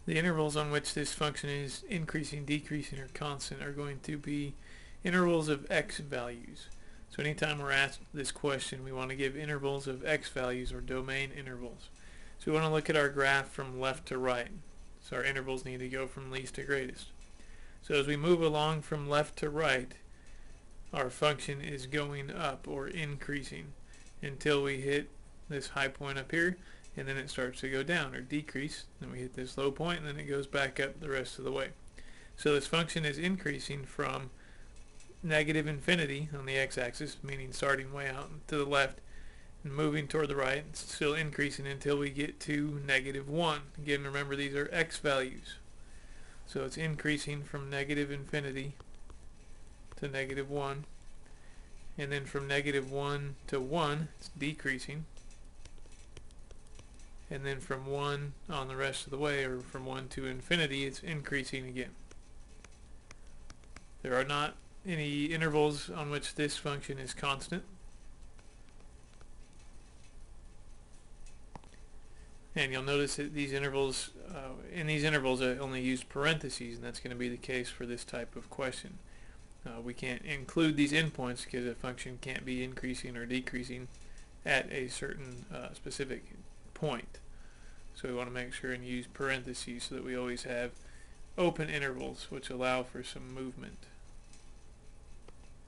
The intervals on which this function is increasing, decreasing, or constant are going to be intervals of x values. So anytime we're asked this question, we want to give intervals of x values or domain intervals. So we want to look at our graph from left to right. So our intervals need to go from least to greatest. So as we move along from left to right, our function is going up or increasing until we hit this high point up here, and then it starts to go down or decrease. Then we hit this low point, and then it goes back up the rest of the way. So this function is increasing from negative infinity on the x-axis, meaning starting way out to the left and moving toward the right. It's still increasing until we get to negative 1. Again, remember these are x values. So it's increasing from negative infinity to negative 1. And then from negative 1 to 1, it's decreasing. And then from 1 on the rest of the way, or from 1 to infinity, it's increasing again. There are not any intervals on which this function is constant. And you'll notice that these intervals, in these intervals I only use parentheses, and that's going to be the case for this type of question. We can't include these endpoints because a function can't be increasing or decreasing at a certain specific point. So we want to make sure and use parentheses so that we always have open intervals which allow for some movement.